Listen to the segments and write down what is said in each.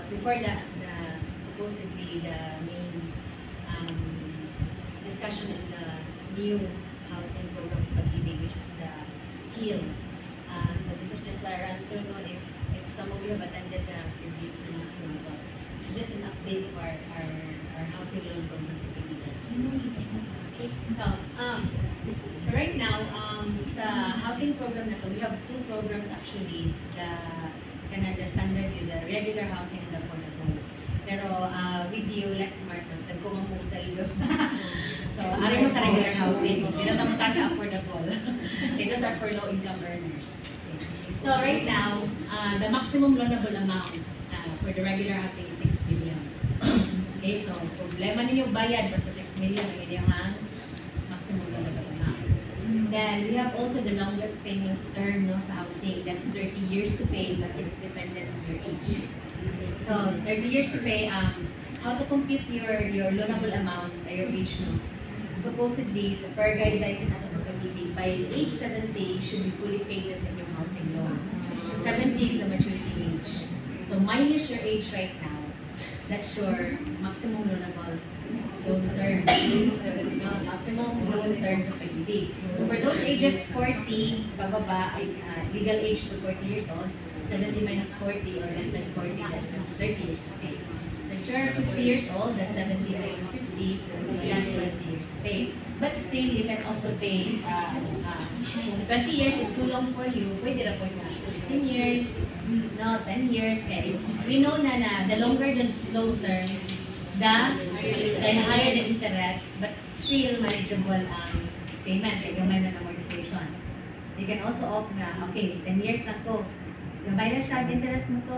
before the supposedly the main discussion in the new housing program of Pag-ibig, which is the HEAL. So this is just a run through, no, if some of you have attended the previous so it's just an update of our housing loan program sa Pag-ibig. Okay, so right now, sa housing program na to, we have two programs actually, the standard yun, the regular housing and the affordable. Pero with you, Lexmart, mas nagkumang mo sa iyo. So, aray mo sa regular housing, hindi na naman touch affordable. Those are for low-income earners. Okay. So, right now, the maximum loanable amount for the regular housing is 6 billion. Okay, so, problema ninyo bayad, basta 6 million ang inyong maximum loanable amount. Then, we have also the longest payment term no, sa housing. That's 30 years to pay, but it's dependent on your age. So, 30 years to pay, how to compute your loanable amount at your age no? Supposedly, sa per guidelines na sa Pag-ibig, by age 70, you should be fully paid sa inyong housing loan. So, 70 is the maturity age. So, minus your age right now, that's your maximum loanable loan term. No, maximum loan term sa Pag-ibig. So, for those ages 40, pababa, legal age to 40 years old, 70 minus 40 or less than 40, that's 30 years to pay. So if you're 50 years old, that's 70 minus 50, that's 20 years to pay. But still, you can opt to pay, 20 years is too long for you, pwede na po na 15 years, no, 10 years, okay. We know na the longer the loan term, the higher the interest, but still manageable payment, like gamay na amortization. You can also opt na, okay, 10 years na to, gamay na siya, interest mo to,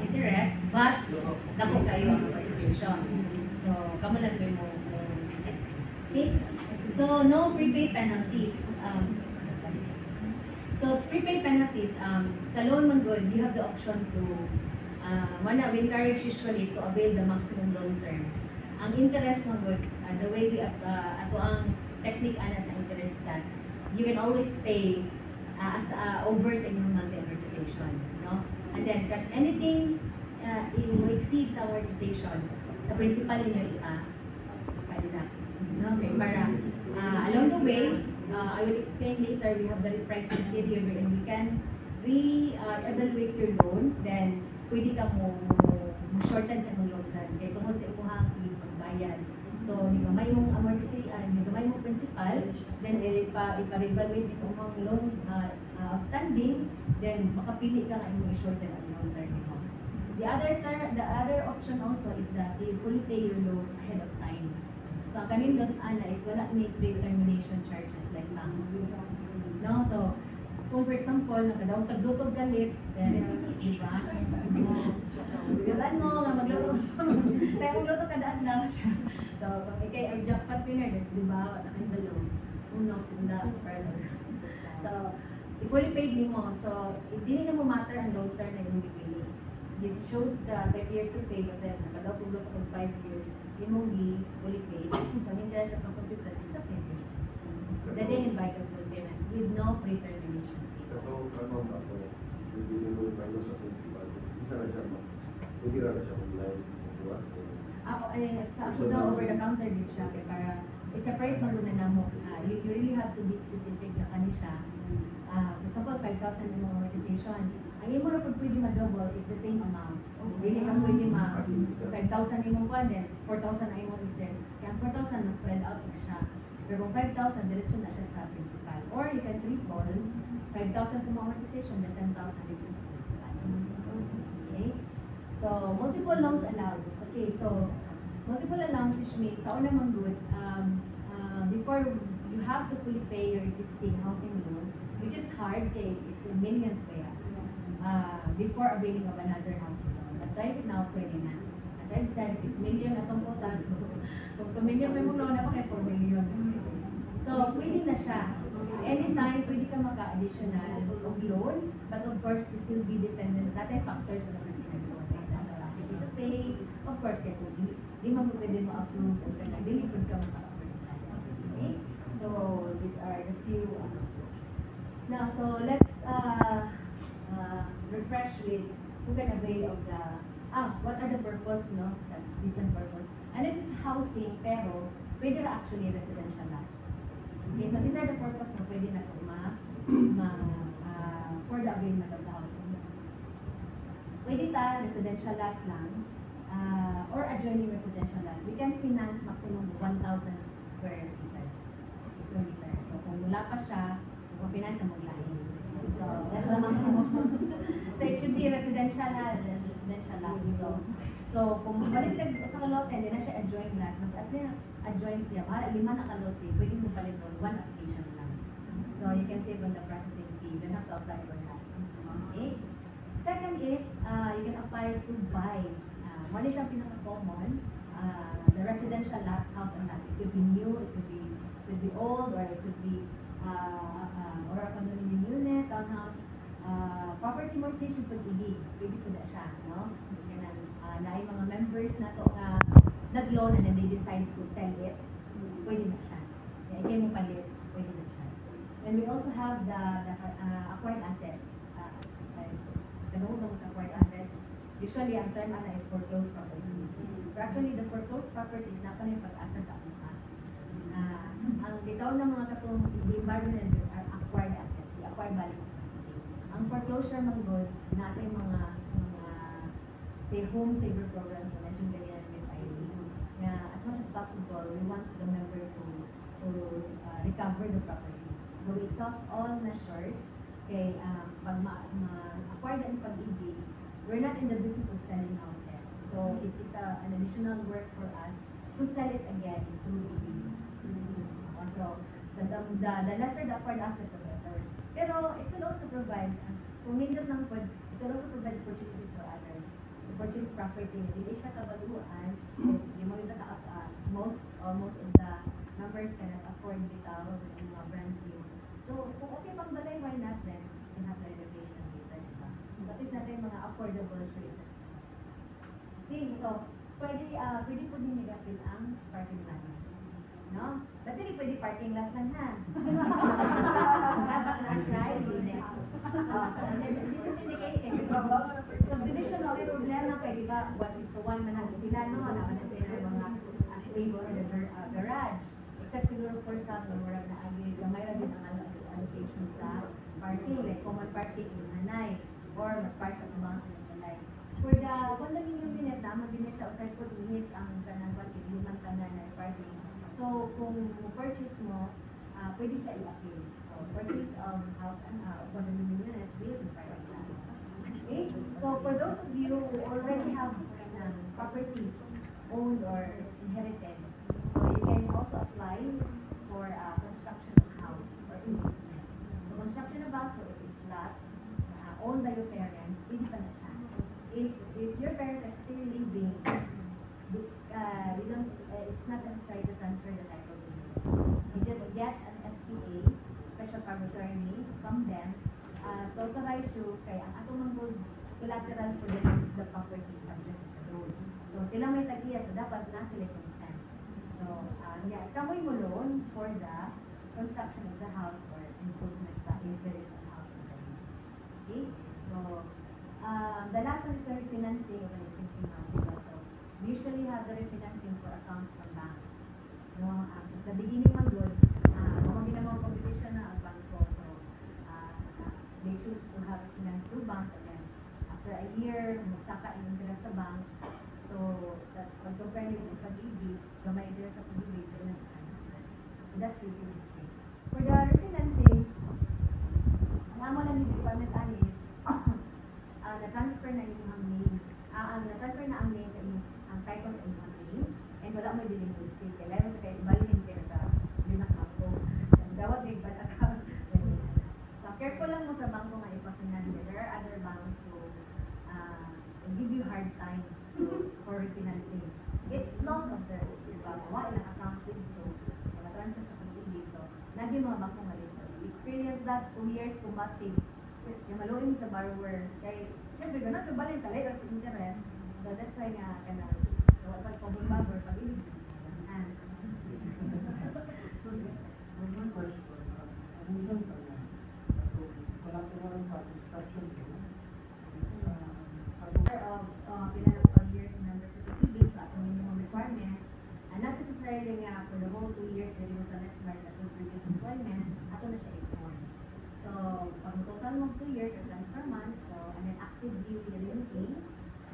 interest, but dako kayo ang amortization. So, kamo lang mo step. Okay? So, no prepaid penalties. So, prepaid penalties, sa loan man good, you have the option to, we encourage usually to avail the maximum loan term. Ang interest man good, the way we, ato ang technique ana sa interest that, you can always pay as over sa inyong monthly amortization, no? And then, anything exceeds amortization, sa principal ninyo pwede na. No? Okay, para along the way, I will explain later, we have the repricing period and we can re-evaluate your loan, then pwede ka mo shorten sa mong loan term. Kaya tungkol sa ipuhang sige pagbayad. So, gamay mong amortization, gamay mong principal, then ipa-evaluate ito mong loan outstanding, then makapili ka nga yung shorten ang loan term mo. The other option also is that you fully pay your loan ahead of time. So, ang kanin doon is wala may pre-termination charges like banks. No? So, kung for example, nakadaw taglutog galit, then, di ba? Bilan mo, nga magluto. Kaya magluto kadaan lang siya. So, kung ikay ang jackpot winner, di ba? Wala kang dalo. Unang sinda, further. So, i-fully paid mo. So, hindi na mo matter ang loan term na yung bibili. You chose the 30 years to pay, but then, nakadaw pulot kung 5 years, yun mong fully paid. So, hindi na sa computer is the 5 years. Then, they invite a full payment with no pre-termination fee. Pero, ano ba ito? Hindi mo yung minus sa principal. Isa na siya, hindi na siya online. Sa Asuda over-the-counter din siya, kaya para i-separate mo na mo. You really have to be specific na kani siya. For example, 5,000 yung amortization. Ang imo na pag pwede ma-double is the same amount. Hindi ka pwede 5,000 yung kwan, then 4,000 na yung excess. Kaya 4,000 na spread out na siya. Pero kung 5,000, diretso na siya sa principal. Or you can triple 5,000 sa amortization, then 10,000 dito sa principal. Okay? So, multiple loans allowed. Okay, so, multiple allowance which means, sa una mang good, before you have to fully pay your existing housing loan, which is hard, okay, it's in millions kaya, before availing of another housing loan. But right now, pwede na. As I've said, 6 million na itong quotas. Kung 2 million may mong loan, na kaya 4 million. So, pwede na siya. Anytime, pwede ka maka-additional of loan, but of course, this will be dependent. Dati factors na kasi nag-loan. Capacity to pay, of course, kaya kung di mo pwede mo-approve, kung delivered ka maka-approve. Okay? So, these are the few. Now, so let's refresh with who can avail of the, what are purpose, no? Sa different purpose. And this is housing, pero pwede na actually residential lot. Okay, so these are the purpose na pwede na ito for the availment of the housing. Pwede ta residential lot lang, or adjoining residential lot. We can finance maximum 1,000 square meter. So kung wala pa siya, kung finance mo lang. So that's the maximum. So it should be residential lot. So kung balik sa kalote, hindi na siya adjoin lot. Mas at least adjoin siya. Para 5 na kalote, pwede mo palit doon 1 application lang. So you can save on the processing fee. You don't have to apply for that. Okay? Second is, you can apply to buy. One is siyang pinaka-common, the residential lot, house and lot. It could be new, it could be old, or it could be or a condominium unit, townhouse. Property mortgage yung pag-ibig. Pwede po na siya, no? Na yung mga members na to nga nag-loan and then they decide to sell it, pwede na siya. Kaya mo palit, pwede na siya. And we also have the acquired assets. Kanunong sa acquired assets. Usually, ang term ana is foreclosed properties. But actually, the foreclosed properties na pa yung pag-asa sa mga. Ang bitaw ng mga katong environment are acquired assets, the acquired value. Ang foreclosure man good, natin mga say home saver programs na mentioned kanina ng Ms. Irene, na as much as possible, we want the member to recover the property. So we exhaust all measures. Okay, pag ma-acquire na yung pag-ibig, we're not in the business of selling houses. So it is an additional work for us to sell it again through ibig. So the lesser the acquired asset, the better. Pero it will also provide, kung nindot ng it will also provide opportunity for others to purchase property. Hindi siya kabaluan, hindi mo ito most of the members cannot afford bitaw ng mga brand new. So, kung okay pang balay, why not then? You have renovation later, diba? So, at least natin mga affordable choices. Okay, so, pwede po din nilapit ang parking lot. No? But hindi pwede parking lot lang, ha? Dapat na try, unit. This is in the case, subdivision, okay, problema, pwede ba, 1:1 man ang sila, no? Naman na sila mga space for the garage. Except siguro for some, wala na agi, gamay ra din ang allocation sa parking, like common parking in Hanay, or mag-park sa mga Hanay. For the condominium unit, naman din siya, aside po unit ang kanang parking, human tanan na parking. So, kung purchase mo, pwede siya i-appeal. So, purchase of house and condominium unit will be parking lot. Okay? So, for those of you who already have properties owned or inherited, so you can also apply for construction of house or investment. So construction of house, so it is lot owned by your parents, pwede pa na siya. If your parents are still living, you don't, it's not necessary to transfer the title to you. You just get an SPA, special power of attorney, from them, to authorize you, kaya ang atong mga collateral for them is the property subject to the road. So sila may tagiya, so dapat na sila consent. So, kamoy mo loan for the construction of the house or improvement sa if there is a house already. Okay? So, the last one is the refinancing of an existing house. So, we usually have the refinancing for accounts from banks. No, at the beginning ng good, kung ginawang competition na ang bangko, so, they choose to have finance through bank, and then after a year, magsaka yung interest sa bank. So, that pag-compare nyo sa pag-ibig, gamay din sa pag-ibig, so that's really interesting. For the refinancing, ang amo lang yung department is, na-transfer na yung name. Na-transfer na ang name sa inyong, ang title sa inyong name, and wala mo din yung state. Kaya meron sa kayo, balihin kayo sa yun ako. Gawat yung bad account. So, careful lang mo sa bangko nga ipafinance. There are other banks who give you hard time for refinancing. It's loss of the gawa ilang account dito, transfer sa pag-ibig. So, lagi mga bangko nga dito. Experience that 2 years kumbating yung maluin sa borrower. Kaya, siyempre, ganun, kabalin talaga sa interest. So, that's why nga, kanang, wala pag-pabulbag or pag-ibig. Of pinanapag years members pwede mo sa next month at yung previous employment, ato na siya i-form. So, pag total mo 2 years or times per month, so, and then active duty remaining,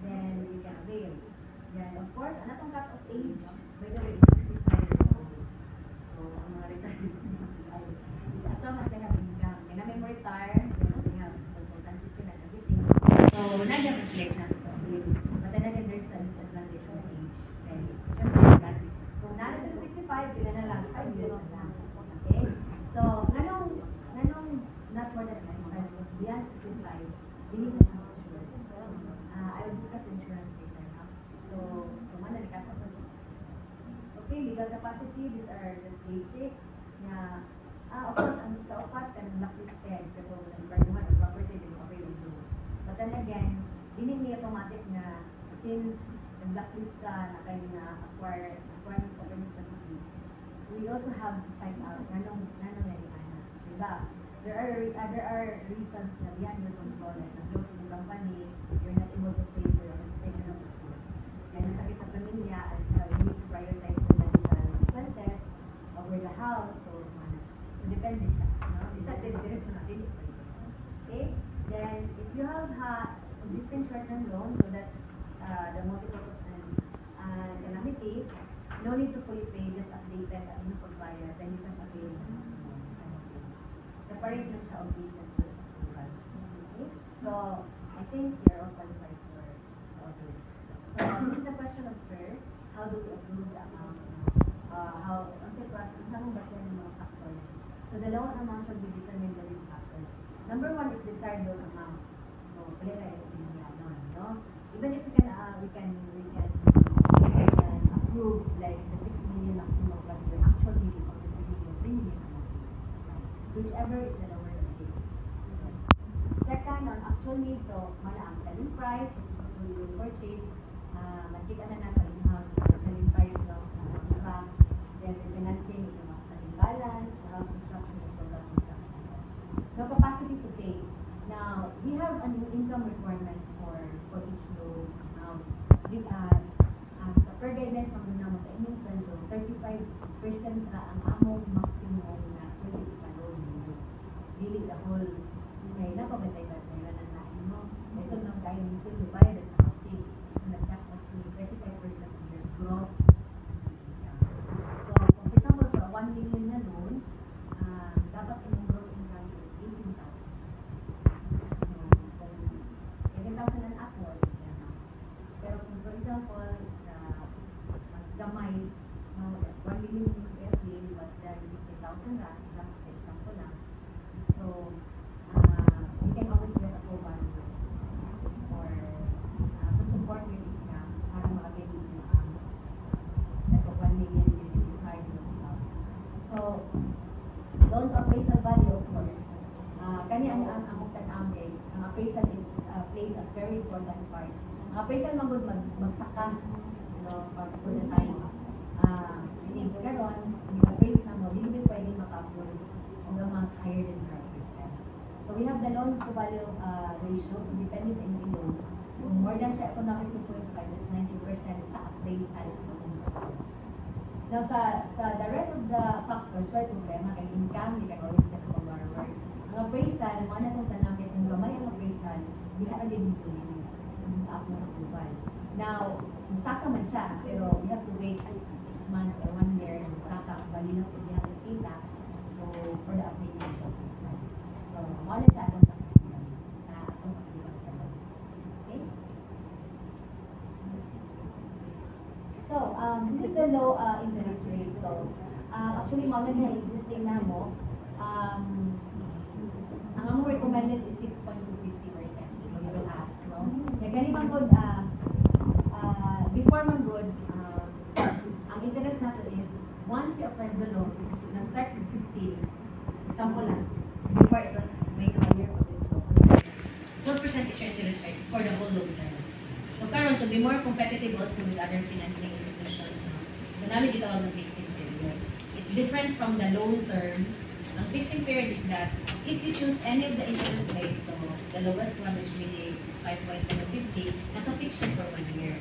then you can avail. Then, of course, another cut-off age, by the way, is 65 years old. So, ang mga retired ay, as long as they have income. Kaya namin mo retire, they have consultancy and everything. So, nandiyan mas late chance to avail. But then again, there's a disadvantage of age. And, syempre, kung nasa 65, sila na lang, 5 years na lang. Okay? So, nanong not more than 95, beyond 65, hindi mo na insurance. I will discuss insurance later now. So, mana dekat apa? Okay, legal capacity, these are the basic. Na, of course, ang kaupat kan blacklisted, pero nagbarduhan ang property, din available. But then again, hindi may automatic na since blacklist ka na kayo na acquire government property, we also have to find out nanong nangyayari. Diba? There are reasons na beyond your control, like na-close yung company, you're not able to pay for your extension of the school. And sakit sa pamilya, at you need to prioritize the medical expenses over the house, so depende siya. No? Isa, direct na natin. Okay? Then, if you have existing short-term loan, so that's the multi-purpose and calamity, no need to fully pay, just update that at yung pag-buyer, then you can avail. Separate lang siya of business approval. Okay? So, I think you're all qualified for the so, this is the question of first, how do we approve the amount? Ang process, saan ba siya ng mga factors? So, dalawang amount should be determined by these factors. Number one is desired loan amount. So, clear na yung opinion nun, no? Even if we can approve like the 6 million maximum, but the actual need is only 3 million amount. Whichever is the lower the case. Second, on actual need, so, mana ang selling price, we will purchase, makita na natin yung selling price ng iba, then the financing, yung selling balance, house construction, and total construction. No capacity to pay. Now, we have an income requirement for each loan amount. Per guidance ng muna mo sa inyong sweldo, 35% na ang among maximum na pwede sa loan ninyo. Dili the whole, may napabatay ba na natin mo. Ito nang kaya nito, bayad sa housing. Nag-check actually 35% of your gross income. So, kung example, for 1 million na loan, dapat inyong gross income is 18,000. So, kung 18,000 and upward, pero kung for example, gamay, 1 million yung FA, but then 50,000 rand, lang sa example lang. So, you can always get a approval for to support your income para makabili yung ito 1 million yung hard loan. So, loan to appraisal value, of course. Kanya ang tanamay, ang appraisal is plays a very important part. Ang appraisal magod magsaka, pagpunta tayo. Hindi karon, appraise na mo, hindi pwede maka-afford ang amount higher than our appraisal. So, we have the loan to value ratio, so depende sa inyong loan. Kung more than siya economic 2.5, that's 90% sa appraisal. Now, sa the rest of the factors, why problema kay income, you can always get from borrower. Ang appraisal, mga na itong tanamit, kung gamay ang appraisal, hindi ka agad dito yung approval. Now, saka man siya, pero we have to wait 6 months or 1 year ng saka, bali na po niya kita. So, for the application of appraisal. So, mga na siya itong pasakitan sa itong appraisal sa law. Okay? So, this is the low interest rate. So, actually, mga na existing na mo, ang among recommended is 6.250%. You will ask, no? Kaya ganibang good, before man good, ang interest natin is, once you apply the loan, nag-start with 15, example lang, before it was made higher, 12% is your interest rate for the whole loan term. So, karon to be more competitive also with other financing institutions, no? So, namin gitawag ng fixing period. It's different from the loan term. Ang fixing period is that if you choose any of the interest rates, so the lowest one which may be 5.750, naka-fix siya for 1 year.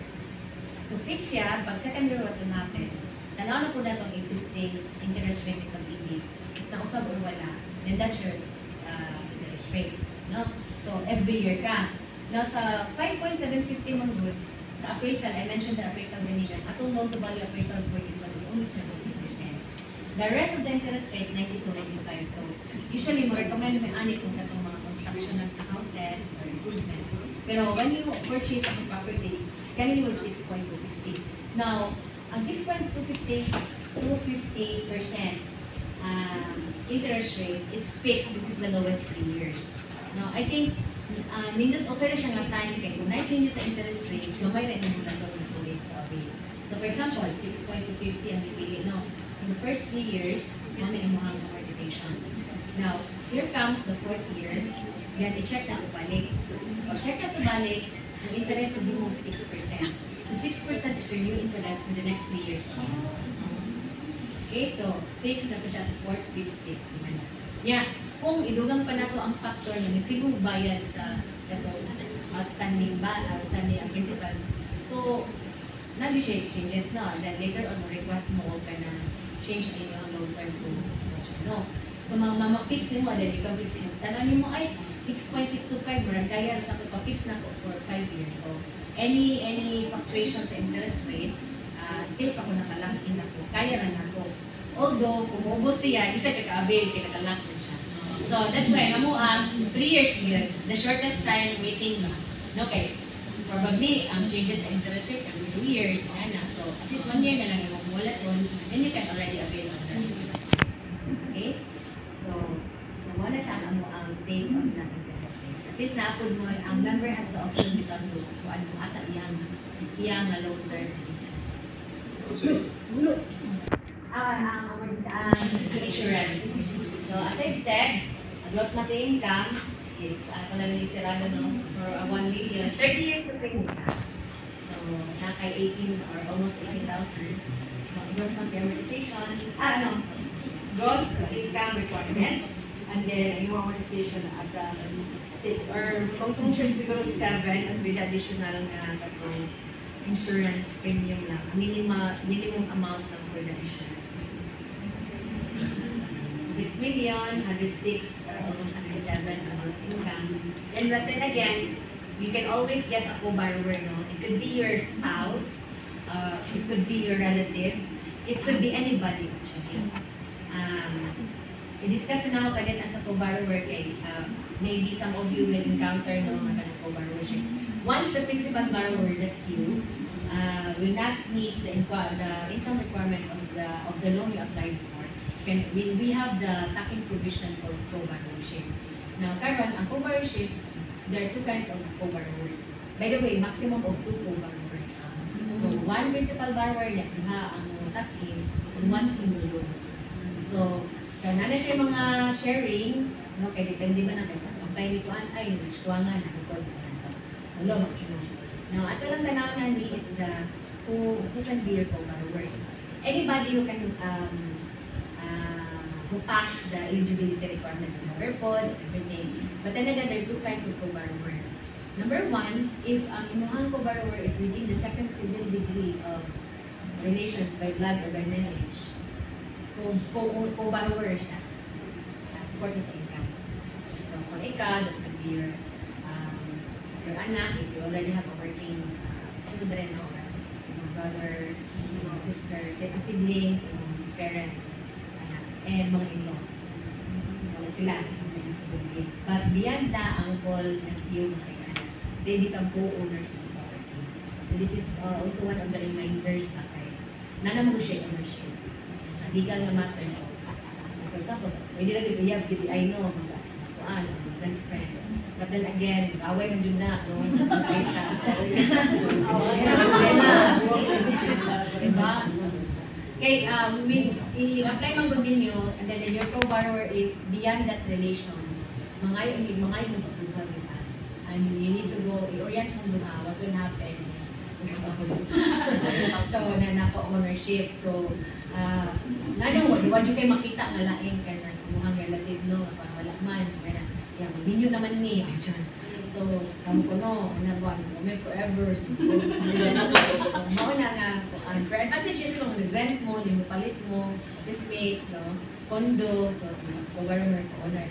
So fix siya, pag second year what will happen, tanaw na po na itong existing interest rate itong ibig. If nausab or wala, then that's your interest rate. No? So, every year ka. Now, sa 5.750 mong good, sa appraisal, I mentioned the appraisal condition, atong loan-to-value appraisal for this one is only 70%. The rest of the interest rate, 92-95. So, usually, mo recommend may ani kung katong mga construction ng sa houses or improvement. Pero when you purchase a property, galing mo 6.250. Now, ang 6.250% interest rate is fixed. This is the lowest 3 years. Now, I think, nindot okay na siya nga time kay kung na-change sa interest rate, gamay na yung mula ito na tuloy to avail. So, for example, 6.250 ang pipili, no? So, the first 3 years, may imuhang amortization. Now, here comes the 4th year, yan, i-check na ito balik. Pag check na ito balik, ang interest will be mo 6%. So, 6% is your new interest for the next 3 years. Okay, so 6 na siya, 4th, 5th, 6th. Yeah, kung idugang pa na to ang factor na nagsigong bayad sa outstanding ang principal. So, nabi siya changes na. Then later on, request mo ka na change na yung long term to no. So, ma-fix din mo, then ikaw, tanong mo, ay, 6.625, marang kaya sa akin pa-fix na ko for 5 years. So, any fluctuation sa interest rate, safe ako nakalangin ako, kaya rin ako. Although, kung maubos siya, isa kaka-avail, kaya nakalangin siya. So, that's why, 3 years yun, the shortest time waiting na. Okay, probably, changes sa interest rate every 2 years, so at least 1 year na lang yung wallet yun, then you can already avail of that interest. Okay? So wala siya ang take of that interest rate. At least na-upload mo, ang member has the option bitaw to kung ano asa iyang long term interest. Insurance. So as I've said, gross monthly income, ako na nagisirado no, for 1 million, 30 years to pay mo ka. So, nakay 18 or almost 18,000. Gross monthly amortization, gross income requirement, and then yung amortization as a 6 or kung siya siguro 7 at with additional na katong insurance premium lang, minimum amount lang for the insurance. 6 million, 106, or almost 107 gross income. And but then again, you can always get a co-borrower, no? It could be your spouse, it could be your relative, it could be anybody actually. I-discuss na ako pagdating sa co-borrower kay maybe some of you will encounter no mga co-borrowership. Once the principal borrower, that's you, will not meet the income requirement of the loan you applied for, we have the taking provision called co-borrowership. Now, karon ang co-borrowership, there are 2 kinds of co-borrowers. By the way, maximum of 2 co-borrowers. So, 1 principal borrower na ang taking, and 1 single loan. So nana siya mga sharing, no, kaya depende man ang pagpay ni Kuan, ay, nasuwangan, nakikod na. So, maximum. Now, ato lang tanaw ni is who can be your co-borrowers. Anybody who can who pass the eligibility requirements in the report, everything. But then again, there are 2 kinds of co-borrower. Number 1, if ang imuhang co-borrower is within the 2nd civil degree of relations by blood or by marriage, co-borrower siya. Support sa income. So, kung ikaw, that could be your anak, if you already have a working children, or your brother, your sister, siblings, parents, and mga in-laws. Wala sila sa disability. But beyond that, uncle, nephew, mga kailangan, they become co-owners of the property. So this is also one of the reminders na kay nanam-share ownership. Sa legal na matter. So, for example, pwede na dito, yab, dito, I know, mga best friend. But then again, away man dyan na, no? So, problema. Diba? Okay, i-apply man po ninyo, and then your co-borrower is beyond that relation. Mga yung approval with us. And you need to go, i-orient mo doon what will happen. So, nako-ownership. So, wag yung kayo makita nga laing ka na kumuhang relative, no? Parang wala man. Yan, mag-video naman ni. So, kamo ko no, nagwan ko forever. So, mao na nga, for advantage is kung nag-rent mo, classmate mo, office mates, no? Condo, so government owner.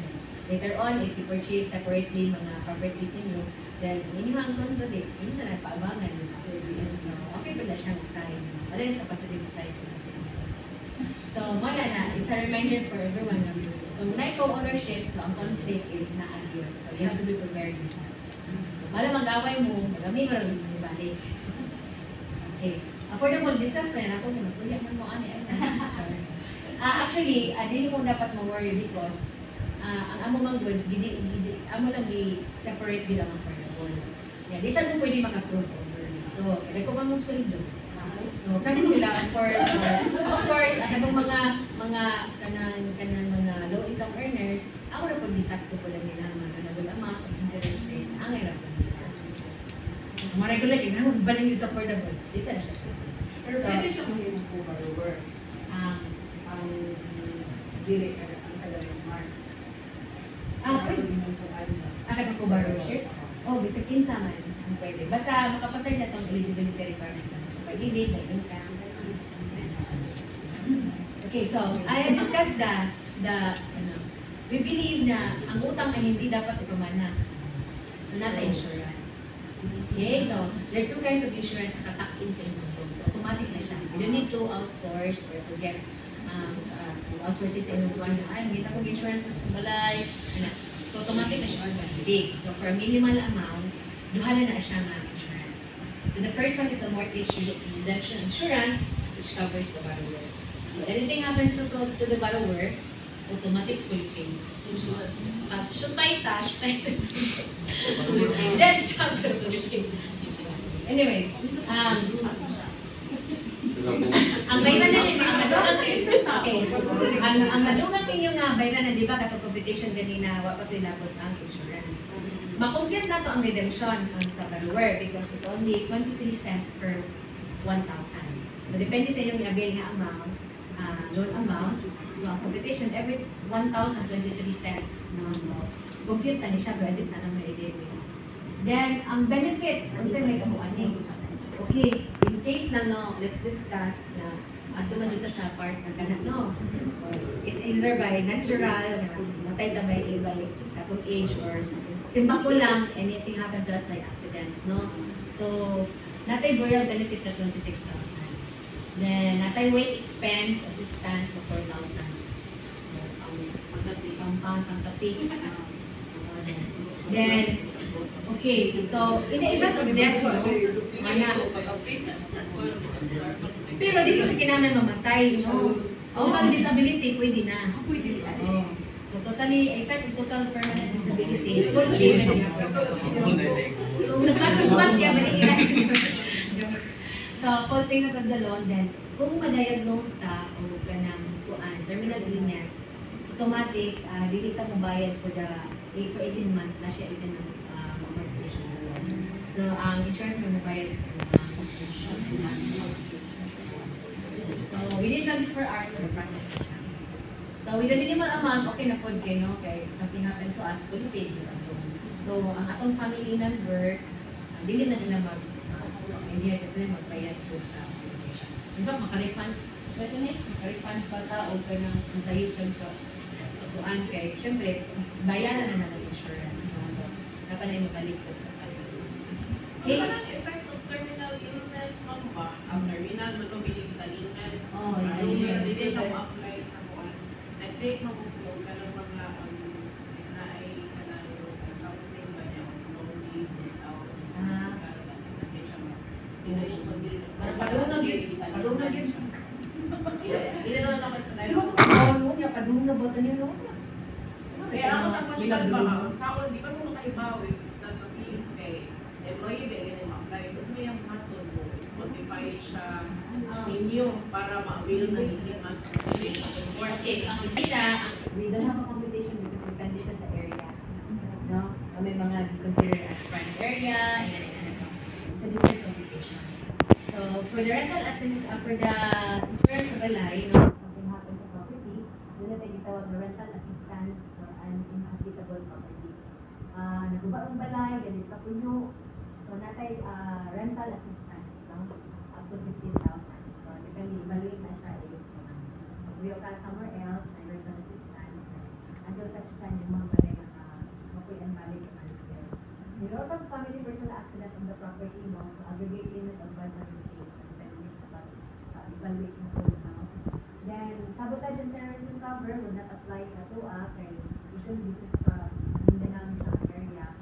Later on, if you purchase separately mga properties ninyo, then ninyo ang condo din, hindi na nagpaabangan yun. So, okay pala siyang sign. Wala yun sa positive side. So, wala na. It's a reminder for everyone na kung na-co-ownership, so ang conflict is na-agyon. So, you have to be prepared with that. So, para mag-away mo, marami balik. Okay. Affordable business plan, ako na masuya mo ano actually, hindi mo dapat ma-worry because ang amo mang good, amo lang i-separate bilang affordable. Yeah, di saan mo pwede maka-crossover dito. Kaya ko pa mong sweldo. So, kami sila of course, ang mga kanang mga low income earners, ako na po disakto ko lang nila mga kanagol amount of interest rate, ang hirap po nila. Mga regular, yun na magbalang yun sa affordable. Isa na siya. Pero pwede siya maging po borrower. Ang dili ka ang talagang smart. Pwede. Ko borrowership? Oh, bisag kinsa man ang pwede. Basta makapasay na itong eligibility requirements na sa pag-ibig, may income. Okay, so I have discussed we believe na ang utang ay hindi dapat ipamana. So, not insurance. Okay, so there are two kinds of insurance na katak-in sa inyong loan. So, automatic na siya. You don't need to outsource or to get outsource sa inyong loan. Ay, may takong insurance mas balay. So, automatic na siya big. So, for a minimal amount, duhala na siya ng insurance. So, the first one is the mortgage redemption insurance, which covers the borrower. So, anything happens to the borrower, automatic full pay. Should tayo tash, that's how the full pay. Anyway, ang bayran na din, ang madugang ninyo nga bayran na, di ba, katong competition ganina, wapat nilabot ang insurance. Makompute na to ang redemption sa borrower because it's only 23 cents per 1,000. So, depende sa inyong i-avail nga amount, loan amount. So, ang computation, every 1,023 cents. No? So, compute na niya siya, pero at least na naman i-avail. Then, ang benefit, kung saan may kabuan okay, in case na, no, let's discuss na ato man dito sa part ng kanak, no? It's either by natural, matay ta by akong age, or simpa ko lang, anything happen to us like accident, no? So, natay burial benefit na 26,000. Then, natay weight expense assistance na 4,000. So, ang pagkatik, then, okay, so, in the event of death, no? Pero dito sa kinahanglan mamatay, no? O ang disability, pwede na. Oh. So, totally, effect of total permanent disability, full payment. So, nagkatugpat niya, so, full payment of the loan, then, kung ma-diagnose ka o ganang terminal illness, automatic, dili ka mabayad for 18 months, na siya 18 months amortization sa loan. So, ang insurance mo mabayad sa so, within 24 hours, may process na siya. So, with the minimal amount, okay na po kayo, no? Okay, if something happened to us, fully paid yung loan. So, ang atong family member, hindi na sila hindi kasi magbayad po sa organization. In fact, makarefund, makarefund pa ta o ka ng sayusan ka. Tuan kay, syempre, bayaran na ng insurance. So, dapat na yung mabalik po sa family. Okay. Ano ang effect of terminal illness, ma'am ba? Ang terminal, magkabilig sa illness. Oh, hindi siya ma-apply sa buwan. Nag-take mo po ka ng mga na ay housing ba niya, lonely, without, hindi siya padungag yun. Hindi na naman sa layo. Padungag ba ito niyo? Kaya ako nagpasyal ba ka, saon, di ba mo makaibawi na sa fees kay employee ba ganyan ma-apply. So, may ang matod mo, modify siya ninyo para ma-avail na hindi man sa Okay, ang siya, we don't have a competition because depende siya sa area. No? May mga consider as prime area, and so it's a different competition. So, for the rental for the insurance sa balay, no, something happens sa property, doon na tayo gitawag na rental assistance for an inhabitable property. Naguba ang balay, ganit ka puno, so natay rental assistance, no, up to 15,000. So, depende, maliit na siya, bad na yung case. Evaluate yung code now. Then, sabotage and terrorism cover would not apply sa TUA kay usually this is from Mindanao sa area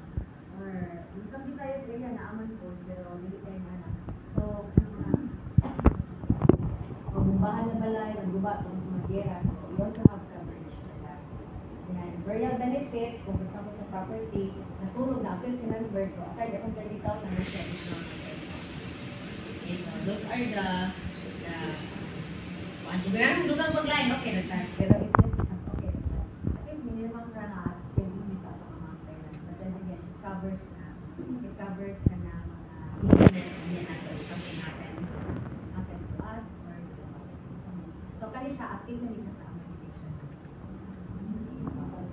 or in some Visayas area na aman code pero hindi tayo na. So, bumbahan na balay, nagguba kung sa magyera. So, we also have coverage for that. Then, burial benefit, kung for example sa property, nasunog na appeal si member, so aside akong 30,000, na siya additional 30,000. Okay, so those are the kung dugang mag-line, okay na sa. Pero it's just, okay, I think minimum na nga at yung limit ako ang mga pera. But then again, it covers na mga Yan na to, something happen. happens to us or so kani siya, active na siya sa amortization.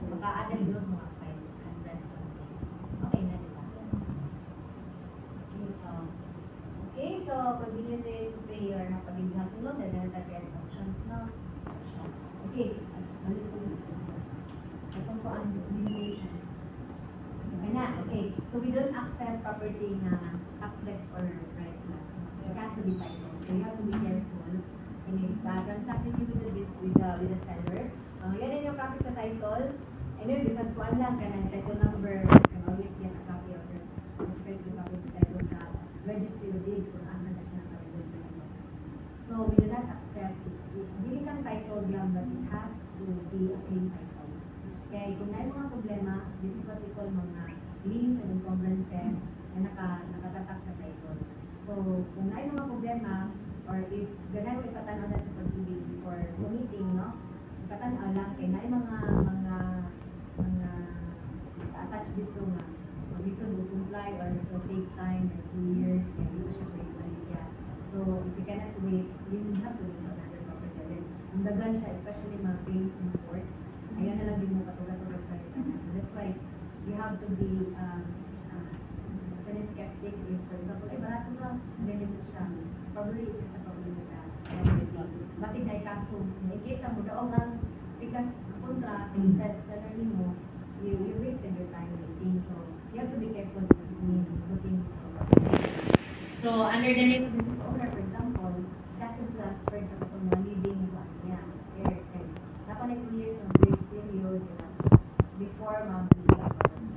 So, maka-address doon mga 500 something. Okay na, diba? Okay, so continue to pay your napag-ibigay loan, then the options now. Okay, balik ko dito. Ito po ang limitations. Okay na, okay. So we don't accept property na tax debt or rights lang. It has to be titled. So you have to be careful. And if transacting you with the seller, yan yung copy sa title. And yun, bisan po lang ka ng title number, you can always get a copy of your title sa registry of deeds kung asa na siya na-register. So we do not accept it. Hindi kang title lang, but it has to be a clean title. Kaya kung may mga problema, this is what we call mga liens and encumbrances na nakatatak sa title. So kung may mga problema, or if ganun mo ipatanaw na sa pag-ibig for committing, no? Ipatanaw lang, kaya may mga attach dito nga reason to comply or it will take time, like 2 years, kaya dito siya pwede niya. So, if you cannot wait, you have to wait for another property. Then, ang dagan siya, especially mga claims in court, ayan na lang din mo patugat-tugat pa rin. So, that's why you have to be skeptic if, for example, ay, barato na, ganyan mo siya. Probably, it's a problem with that. Basig na ikaso, in case na mo daong ang because kontra, and says, salary mo, you wasted your time waiting. So, you have to be careful in looking for. So, under the name If this is owner, for example, Castle Plus, for example, mga living one, yeah, heirs, and dapat na 2 years ng grace period, before mabili ka property.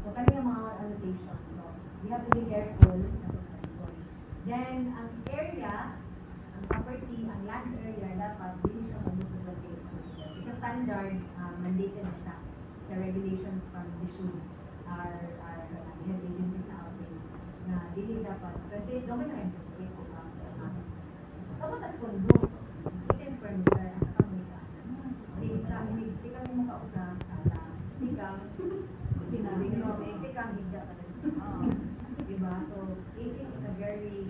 So, kanina mga annotation. So, you have to be careful sa pagkakas. Then, ang area, ang property, ang land area, dapat hindi siya mag-usap. It's a standard, mandated na siya sa regulations from DSUD, our head agency sa housing, na dili dapat, kasi doon na rin po sa batas kondo, it square meter, at saka may ka. Hindi kami makausap, hindi kang higda ka rin. Diba? So, it is a very,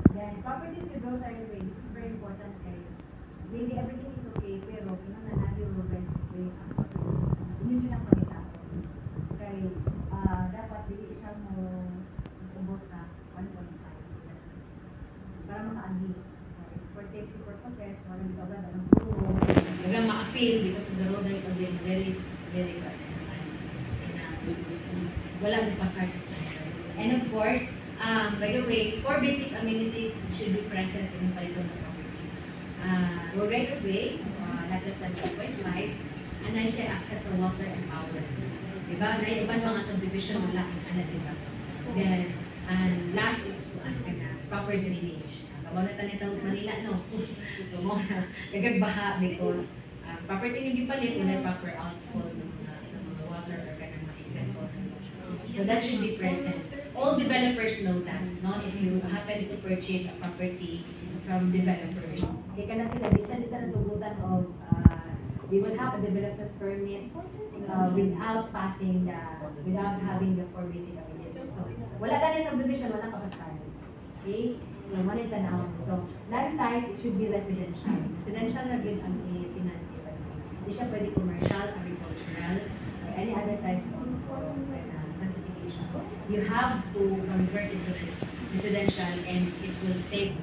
then, properties with rotary way, this is very important kay maybe everything is okay, pero pinananali yung rotary way, yun yun ang pagkita. Kaya, dapat dili siya mo ubos sa 1.5. Para maka-agi. It's for safety purposes, walang ikaw ba, ng sulo. Hanggang ma-appeal because of the road right of them, very good. Walang pasar sa standard. And of course, by the way, 4 basic amenities should be present sa inyong palitan na property. Road right of way, not less than 2.5, and then siya access to water and power. Diba? Na ibang mga subdivision wala, diba? Then, and last is proper drainage. Kabaw na tanitang sa Manila, no? So, mo na, nagagbaha because property na gipalit, wala proper outfall sa mga water or kanang mga excess water. So that should be present. All developers know that, no? If you happen to purchase a property from developers. Hindi ka na sila, bisa na tugutan of, they will have a development permit without having the 4 basic amenities. So, wala ka na subdivision, wala ka pasal. Okay? So, manit ka na. So, land type, it should be residential. Residential na yun ang finance dito. Hindi siya pwede commercial, agricultural, or any other types of classification. You have to convert it to residential and it will take